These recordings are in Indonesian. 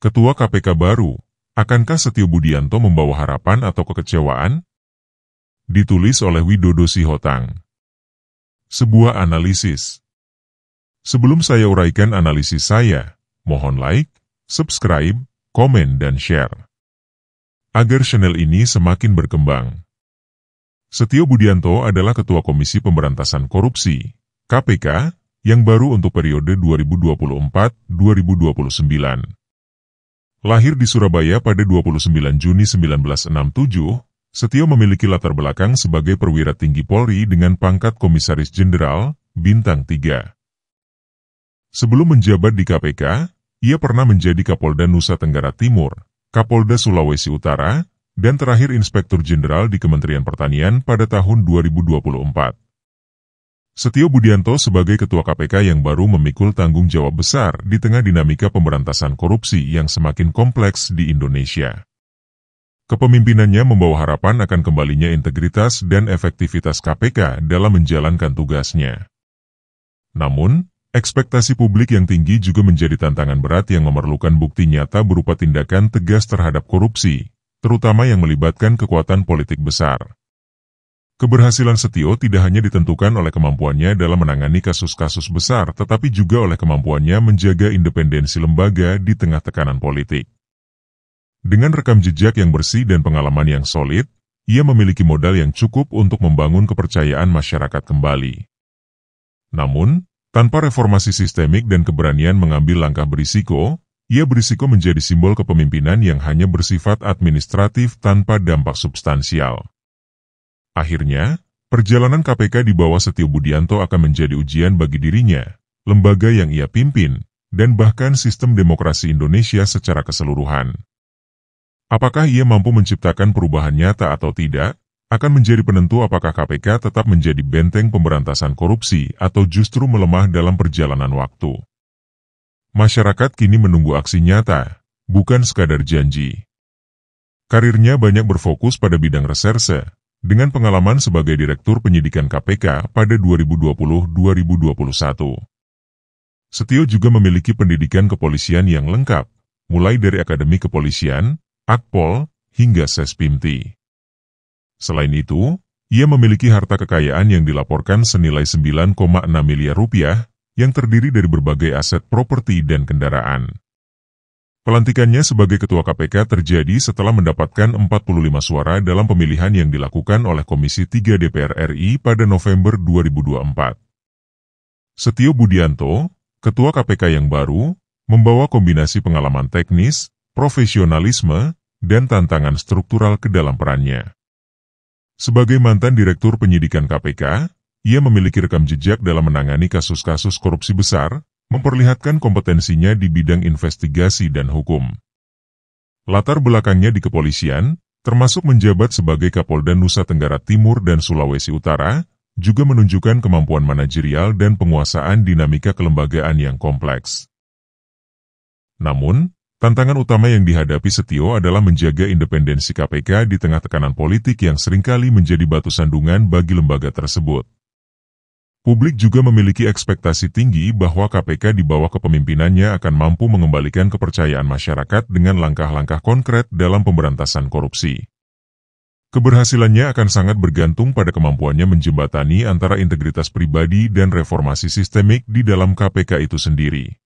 Ketua KPK baru, akankah Setio Budianto membawa harapan atau kekecewaan? Ditulis oleh Widodo Sihotang. Sebuah analisis. Sebelum saya uraikan analisis saya, mohon like, subscribe, komen dan share, agar channel ini semakin berkembang. Setio Budianto adalah Ketua Komisi Pemberantasan Korupsi, KPK, yang baru untuk periode 2024-2029. Lahir di Surabaya pada 29 Juni 1967, Setio memiliki latar belakang sebagai perwira tinggi Polri dengan pangkat Komisaris Jenderal, Bintang 3. Sebelum menjabat di KPK, ia pernah menjadi Kapolda Nusa Tenggara Timur, Kapolda Sulawesi Utara, dan terakhir Inspektur Jenderal di Kementerian Pertanian pada tahun 2024. Setio Budianto sebagai Ketua KPK yang baru memikul tanggung jawab besar di tengah dinamika pemberantasan korupsi yang semakin kompleks di Indonesia. Kepemimpinannya membawa harapan akan kembalinya integritas dan efektivitas KPK dalam menjalankan tugasnya. Namun, ekspektasi publik yang tinggi juga menjadi tantangan berat yang memerlukan bukti nyata berupa tindakan tegas terhadap korupsi, terutama yang melibatkan kekuatan politik besar. Keberhasilan Setio tidak hanya ditentukan oleh kemampuannya dalam menangani kasus-kasus besar, tetapi juga oleh kemampuannya menjaga independensi lembaga di tengah tekanan politik. Dengan rekam jejak yang bersih dan pengalaman yang solid, ia memiliki modal yang cukup untuk membangun kepercayaan masyarakat kembali. Namun, tanpa reformasi sistemik dan keberanian mengambil langkah berisiko, ia berisiko menjadi simbol kepemimpinan yang hanya bersifat administratif tanpa dampak substansial. Akhirnya, perjalanan KPK di bawah Setio Budianto akan menjadi ujian bagi dirinya, lembaga yang ia pimpin, dan bahkan sistem demokrasi Indonesia secara keseluruhan. Apakah ia mampu menciptakan perubahan nyata atau tidak, akan menjadi penentu apakah KPK tetap menjadi benteng pemberantasan korupsi atau justru melemah dalam perjalanan waktu. Masyarakat kini menunggu aksi nyata, bukan sekadar janji. Karirnya banyak berfokus pada bidang reserse, dengan pengalaman sebagai Direktur Penyidikan KPK pada 2020-2021. Setio juga memiliki pendidikan kepolisian yang lengkap, mulai dari Akademi Kepolisian, Akpol, hingga Sespimti. Selain itu, ia memiliki harta kekayaan yang dilaporkan senilai 9,6 miliar rupiah, yang terdiri dari berbagai aset properti dan kendaraan. Pelantikannya sebagai Ketua KPK terjadi setelah mendapatkan 45 suara dalam pemilihan yang dilakukan oleh Komisi 3 DPR RI pada November 2024. Setio Budianto, Ketua KPK yang baru, membawa kombinasi pengalaman teknis, profesionalisme, dan tantangan struktural ke dalam perannya. Sebagai mantan Direktur Penyidikan KPK, ia memiliki rekam jejak dalam menangani kasus-kasus korupsi besar, memperlihatkan kompetensinya di bidang investigasi dan hukum. Latar belakangnya di kepolisian, termasuk menjabat sebagai Kapolda Nusa Tenggara Timur dan Sulawesi Utara, juga menunjukkan kemampuan manajerial dan penguasaan dinamika kelembagaan yang kompleks. Namun, tantangan utama yang dihadapi Setio adalah menjaga independensi KPK di tengah tekanan politik yang seringkali menjadi batu sandungan bagi lembaga tersebut. Publik juga memiliki ekspektasi tinggi bahwa KPK di bawah kepemimpinannya akan mampu mengembalikan kepercayaan masyarakat dengan langkah-langkah konkret dalam pemberantasan korupsi. Keberhasilannya akan sangat bergantung pada kemampuannya menjembatani antara integritas pribadi dan reformasi sistemik di dalam KPK itu sendiri.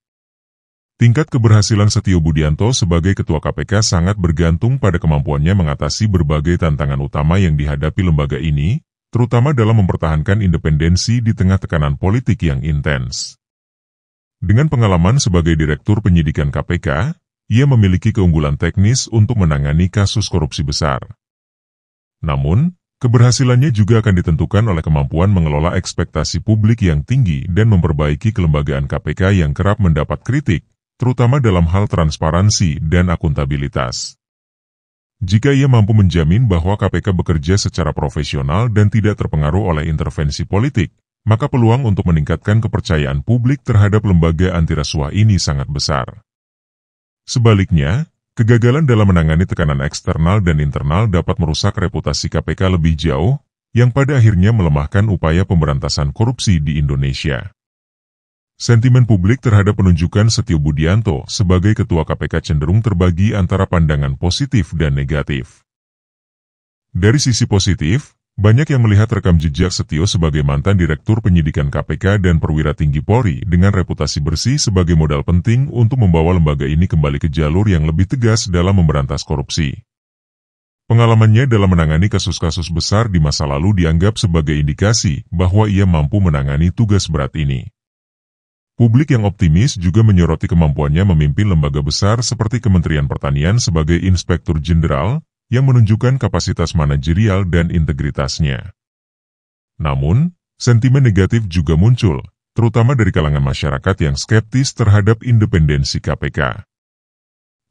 Tingkat keberhasilan Setio Budianto sebagai Ketua KPK sangat bergantung pada kemampuannya mengatasi berbagai tantangan utama yang dihadapi lembaga ini, terutama dalam mempertahankan independensi di tengah tekanan politik yang intens. Dengan pengalaman sebagai Direktur Penyidikan KPK, ia memiliki keunggulan teknis untuk menangani kasus korupsi besar. Namun, keberhasilannya juga akan ditentukan oleh kemampuan mengelola ekspektasi publik yang tinggi dan memperbaiki kelembagaan KPK yang kerap mendapat kritik, terutama dalam hal transparansi dan akuntabilitas. Jika ia mampu menjamin bahwa KPK bekerja secara profesional dan tidak terpengaruh oleh intervensi politik, maka peluang untuk meningkatkan kepercayaan publik terhadap lembaga anti rasuah ini sangat besar. Sebaliknya, kegagalan dalam menangani tekanan eksternal dan internal dapat merusak reputasi KPK lebih jauh, yang pada akhirnya melemahkan upaya pemberantasan korupsi di Indonesia. Sentimen publik terhadap penunjukan Setio Budianto sebagai Ketua KPK cenderung terbagi antara pandangan positif dan negatif. Dari sisi positif, banyak yang melihat rekam jejak Setio sebagai mantan Direktur Penyidikan KPK dan perwira tinggi Polri dengan reputasi bersih sebagai modal penting untuk membawa lembaga ini kembali ke jalur yang lebih tegas dalam memberantas korupsi. Pengalamannya dalam menangani kasus-kasus besar di masa lalu dianggap sebagai indikasi bahwa ia mampu menangani tugas berat ini. Publik yang optimis juga menyoroti kemampuannya memimpin lembaga besar seperti Kementerian Pertanian sebagai Inspektur Jenderal, yang menunjukkan kapasitas manajerial dan integritasnya. Namun, sentimen negatif juga muncul, terutama dari kalangan masyarakat yang skeptis terhadap independensi KPK.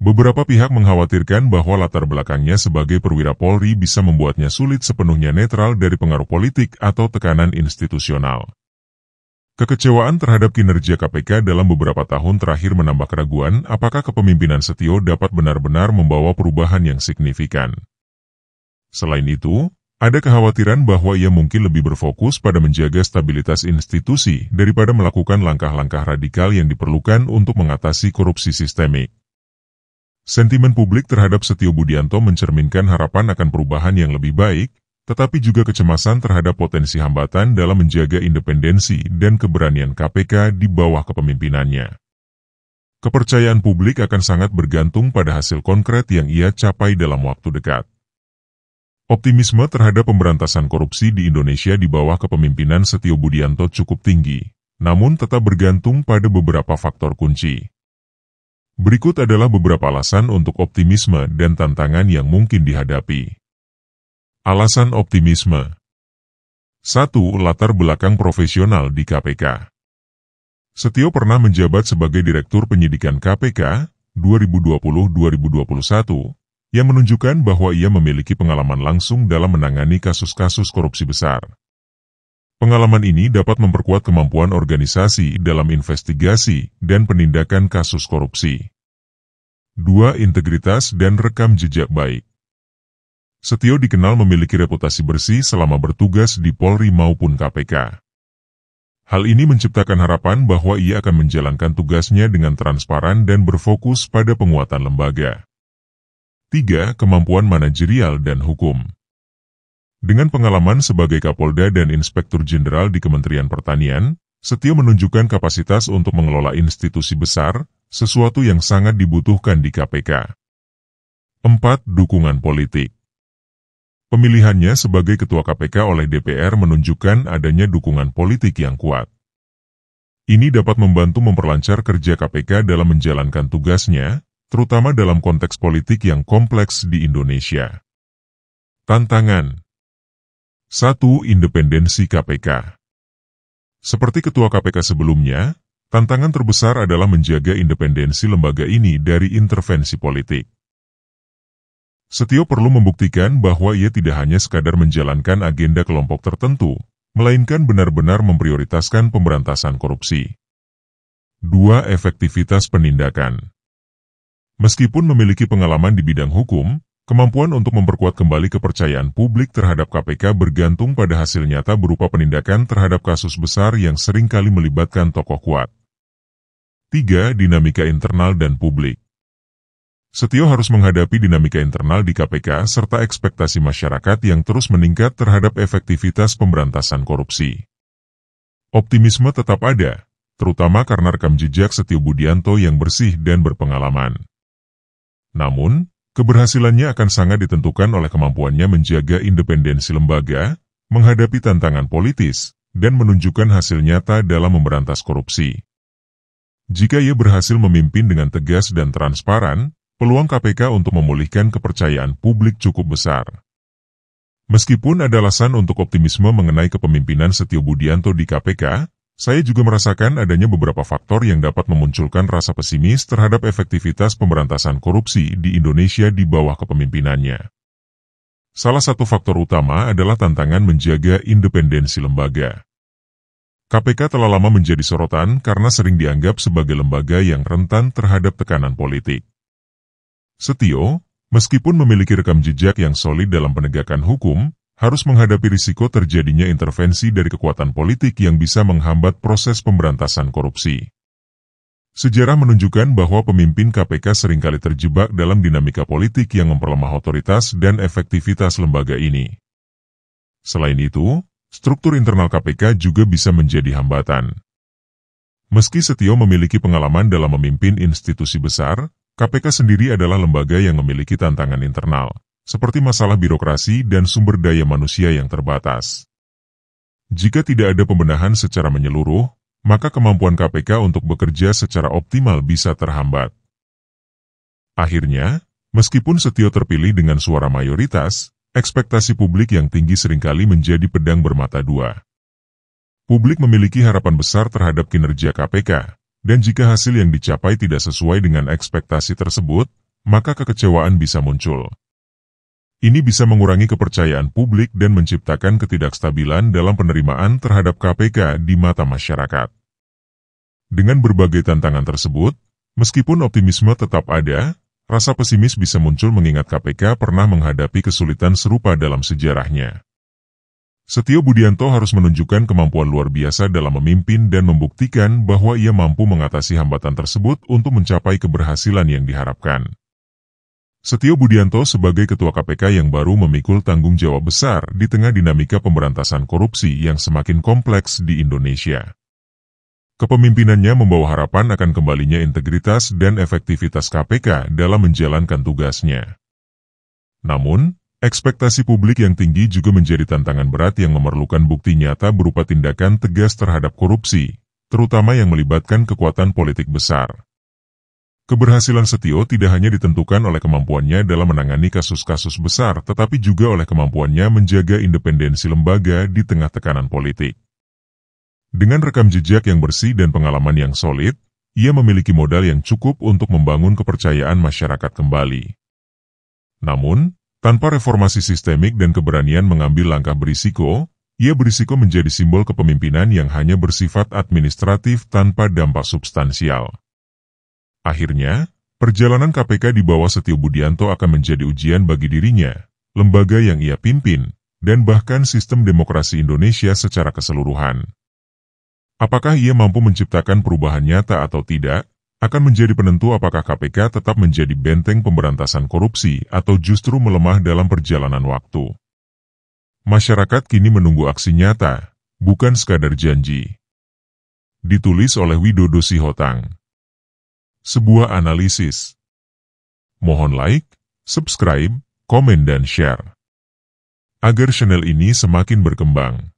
Beberapa pihak mengkhawatirkan bahwa latar belakangnya sebagai perwira Polri bisa membuatnya sulit sepenuhnya netral dari pengaruh politik atau tekanan institusional. Kekecewaan terhadap kinerja KPK dalam beberapa tahun terakhir menambah keraguan apakah kepemimpinan Setio dapat benar-benar membawa perubahan yang signifikan. Selain itu, ada kekhawatiran bahwa ia mungkin lebih berfokus pada menjaga stabilitas institusi daripada melakukan langkah-langkah radikal yang diperlukan untuk mengatasi korupsi sistemik. Sentimen publik terhadap Setio Budianto mencerminkan harapan akan perubahan yang lebih baik, tetapi juga kecemasan terhadap potensi hambatan dalam menjaga independensi dan keberanian KPK di bawah kepemimpinannya. Kepercayaan publik akan sangat bergantung pada hasil konkret yang ia capai dalam waktu dekat. Optimisme terhadap pemberantasan korupsi di Indonesia di bawah kepemimpinan Setio Budianto cukup tinggi, namun tetap bergantung pada beberapa faktor kunci. Berikut adalah beberapa alasan untuk optimisme dan tantangan yang mungkin dihadapi. Alasan optimisme. 1. Latar belakang profesional di KPK. Setio pernah menjabat sebagai Direktur Penyidikan KPK 2020-2021, yang menunjukkan bahwa ia memiliki pengalaman langsung dalam menangani kasus-kasus korupsi besar. Pengalaman ini dapat memperkuat kemampuan organisasi dalam investigasi dan penindakan kasus korupsi. 2. Integritas dan rekam jejak baik. Setio dikenal memiliki reputasi bersih selama bertugas di Polri maupun KPK. Hal ini menciptakan harapan bahwa ia akan menjalankan tugasnya dengan transparan dan berfokus pada penguatan lembaga. 3. Kemampuan manajerial dan hukum. Dengan pengalaman sebagai Kapolda dan Inspektur Jenderal di Kementerian Pertanian, Setio menunjukkan kapasitas untuk mengelola institusi besar, sesuatu yang sangat dibutuhkan di KPK. 4. Dukungan politik. Pemilihannya sebagai Ketua KPK oleh DPR menunjukkan adanya dukungan politik yang kuat. Ini dapat membantu memperlancar kerja KPK dalam menjalankan tugasnya, terutama dalam konteks politik yang kompleks di Indonesia. Tantangan. 1. Independensi KPK. Seperti Ketua KPK sebelumnya, tantangan terbesar adalah menjaga independensi lembaga ini dari intervensi politik. Setio perlu membuktikan bahwa ia tidak hanya sekadar menjalankan agenda kelompok tertentu, melainkan benar-benar memprioritaskan pemberantasan korupsi. 2. Efektivitas penindakan. Meskipun memiliki pengalaman di bidang hukum, kemampuan untuk memperkuat kembali kepercayaan publik terhadap KPK bergantung pada hasil nyata berupa penindakan terhadap kasus besar yang seringkali melibatkan tokoh kuat. 3. Dinamika internal dan publik. Setio harus menghadapi dinamika internal di KPK serta ekspektasi masyarakat yang terus meningkat terhadap efektivitas pemberantasan korupsi. Optimisme tetap ada, terutama karena rekam jejak Setio Budianto yang bersih dan berpengalaman. Namun, keberhasilannya akan sangat ditentukan oleh kemampuannya menjaga independensi lembaga, menghadapi tantangan politis, dan menunjukkan hasil nyata dalam memberantas korupsi. Jika ia berhasil memimpin dengan tegas dan transparan, peluang KPK untuk memulihkan kepercayaan publik cukup besar. Meskipun ada alasan untuk optimisme mengenai kepemimpinan Setio Budianto di KPK, saya juga merasakan adanya beberapa faktor yang dapat memunculkan rasa pesimis terhadap efektivitas pemberantasan korupsi di Indonesia di bawah kepemimpinannya. Salah satu faktor utama adalah tantangan menjaga independensi lembaga. KPK telah lama menjadi sorotan karena sering dianggap sebagai lembaga yang rentan terhadap tekanan politik. Setio, meskipun memiliki rekam jejak yang solid dalam penegakan hukum, harus menghadapi risiko terjadinya intervensi dari kekuatan politik yang bisa menghambat proses pemberantasan korupsi. Sejarah menunjukkan bahwa pemimpin KPK seringkali terjebak dalam dinamika politik yang memperlemah otoritas dan efektivitas lembaga ini. Selain itu, struktur internal KPK juga bisa menjadi hambatan. Meski Setio memiliki pengalaman dalam memimpin institusi besar, KPK sendiri adalah lembaga yang memiliki tantangan internal, seperti masalah birokrasi dan sumber daya manusia yang terbatas. Jika tidak ada pembenahan secara menyeluruh, maka kemampuan KPK untuk bekerja secara optimal bisa terhambat. Akhirnya, meskipun Setio terpilih dengan suara mayoritas, ekspektasi publik yang tinggi seringkali menjadi pedang bermata dua. Publik memiliki harapan besar terhadap kinerja KPK, dan jika hasil yang dicapai tidak sesuai dengan ekspektasi tersebut, maka kekecewaan bisa muncul. Ini bisa mengurangi kepercayaan publik dan menciptakan ketidakstabilan dalam penerimaan terhadap KPK di mata masyarakat. Dengan berbagai tantangan tersebut, meskipun optimisme tetap ada, rasa pesimis bisa muncul mengingat KPK pernah menghadapi kesulitan serupa dalam sejarahnya. Setio Budianto harus menunjukkan kemampuan luar biasa dalam memimpin dan membuktikan bahwa ia mampu mengatasi hambatan tersebut untuk mencapai keberhasilan yang diharapkan. Setio Budianto sebagai Ketua KPK yang baru memikul tanggung jawab besar di tengah dinamika pemberantasan korupsi yang semakin kompleks di Indonesia. Kepemimpinannya membawa harapan akan kembalinya integritas dan efektivitas KPK dalam menjalankan tugasnya. Namun, ekspektasi publik yang tinggi juga menjadi tantangan berat yang memerlukan bukti nyata berupa tindakan tegas terhadap korupsi, terutama yang melibatkan kekuatan politik besar. Keberhasilan Setio tidak hanya ditentukan oleh kemampuannya dalam menangani kasus-kasus besar, tetapi juga oleh kemampuannya menjaga independensi lembaga di tengah tekanan politik. Dengan rekam jejak yang bersih dan pengalaman yang solid, ia memiliki modal yang cukup untuk membangun kepercayaan masyarakat kembali. Namun, tanpa reformasi sistemik dan keberanian mengambil langkah berisiko, ia berisiko menjadi simbol kepemimpinan yang hanya bersifat administratif tanpa dampak substansial. Akhirnya, perjalanan KPK di bawah Setio Budianto akan menjadi ujian bagi dirinya, lembaga yang ia pimpin, dan bahkan sistem demokrasi Indonesia secara keseluruhan. Apakah ia mampu menciptakan perubahan nyata atau tidak, akan menjadi penentu apakah KPK tetap menjadi benteng pemberantasan korupsi atau justru melemah dalam perjalanan waktu. Masyarakat kini menunggu aksi nyata, bukan sekadar janji. Ditulis oleh Widodo Sihotang. Sebuah analisis. Mohon like, subscribe, komen dan share. Agar channel ini semakin berkembang.